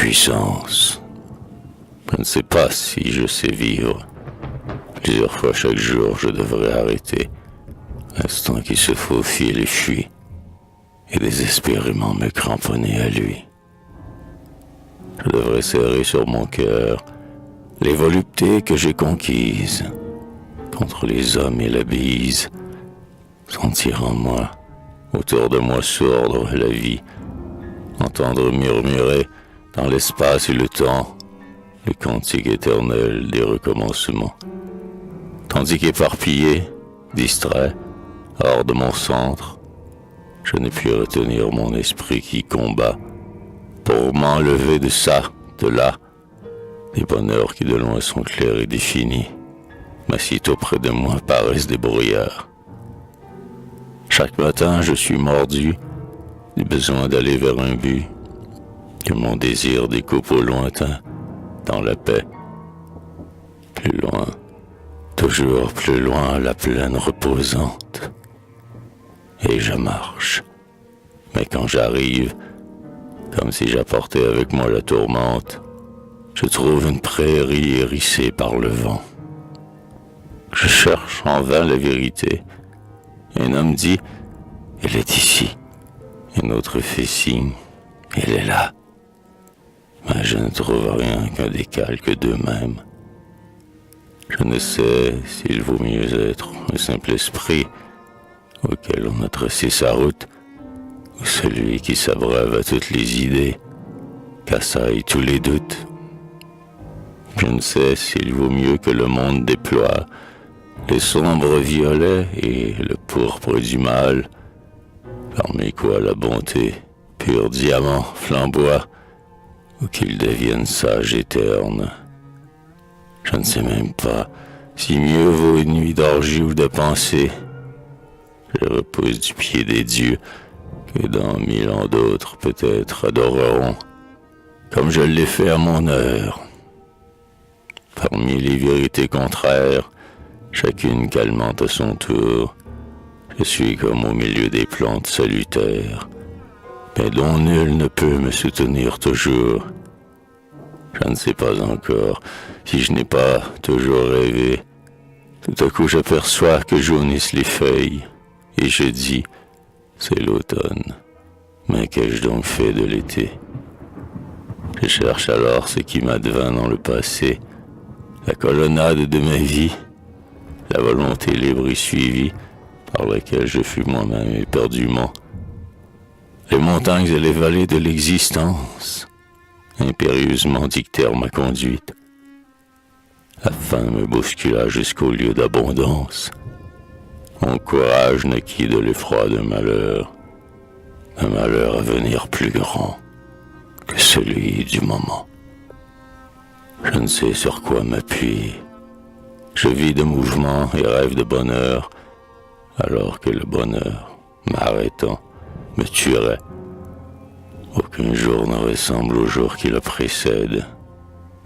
impuissance. Je ne sais pas si je sais vivre. Plusieurs fois chaque jour, je devrais arrêter. L'instant qui se faufile et fuit, et désespérément me cramponner à lui. Je devrais serrer sur mon cœur les voluptés que j'ai conquises, contre les hommes et la bise, sentir en moi, autour de moi sourdre la vie, entendre murmurer dans l'espace et le temps le cantique éternel des recommencements. Tandis qu'éparpillé, distrait, hors de mon centre, je n'ai pu retenir mon esprit qui combat pour m'enlever de ça, de là, des bonheurs qui de loin sont clairs et définis, m'assient auprès de moi paraissent des brouillards. Chaque matin, je suis mordu du besoin d'aller vers un but, que mon désir découpe au lointain, dans la paix. Plus loin, toujours plus loin, la plaine reposante. Et je marche. Mais quand j'arrive, comme si j'apportais avec moi la tourmente, je trouve une prairie hérissée par le vent. Je cherche en vain la vérité. Un homme dit, elle est ici. Un autre fait signe, elle est là. Mais je ne trouve rien qu'un décalque d'eux-mêmes. Je ne sais s'il vaut mieux être un simple esprit auquel on a tracé sa route, ou celui qui s'abreuve à toutes les idées, qu'assaille tous les doutes. Je ne sais s'il vaut mieux que le monde déploie les sombres violets et le pourpre du mal, parmi quoi la bonté, pur diamant, flamboie, ou qu'il devienne sage et terne. Je ne sais même pas si mieux vaut une nuit d'orgie ou de pensée. Je repose du pied des dieux que dans 1000 ans d'autres peut-être adoreront, comme je l'ai fait à mon heure. Parmi les vérités contraires, chacune calmant à son tour, je suis comme au milieu des plantes salutaires, mais dont nul ne peut me soutenir toujours. Je ne sais pas encore si je n'ai pas toujours rêvé. Tout à coup j'aperçois que jaunissent les feuilles, et je dis, c'est l'automne. Mais qu'ai-je donc fait de l'été? Je cherche alors ce qui m'advint dans le passé, la colonnade de ma vie, la volonté libre et suivie, par laquelle je fus moi-même éperdument. Les montagnes et les vallées de l'existence impérieusement dictèrent ma conduite. La faim me bouscula jusqu'au lieu d'abondance. Mon courage naquit de l'effroi d'un malheur à venir plus grand que celui du moment. Je ne sais sur quoi m'appuyer. Je vis de mouvement et rêve de bonheur, alors que le bonheur, m'arrêtant, me tuerait. Aucun jour ne ressemble au jour qui le précède.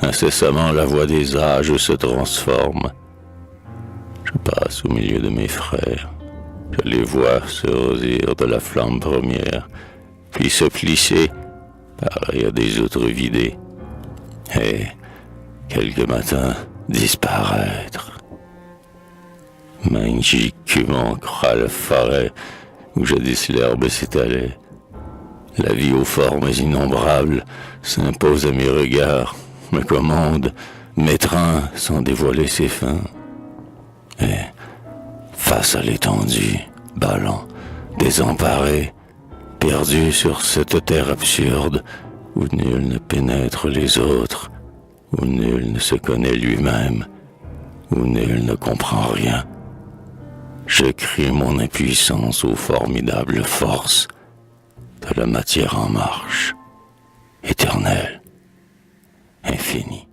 Incessamment, la voix des âges se transforme. Je passe au milieu de mes frères. Je les vois se rosir de la flamme première, puis se plisser, pareil à des outres vidées, et, quelques matins, disparaître. Magiquement croît la forêt où jadis l'herbe s'étalait. La vie aux formes innombrables s'impose à mes regards, me commande, m'étreint sans dévoiler ses fins. Et, face à l'étendue, ballant, désemparé, perdu sur cette terre absurde, où nul ne pénètre les autres, où nul ne se connaît lui-même, où nul ne comprend rien, je crie mon impuissance aux formidables forces de la matière en marche, éternelle, infinie.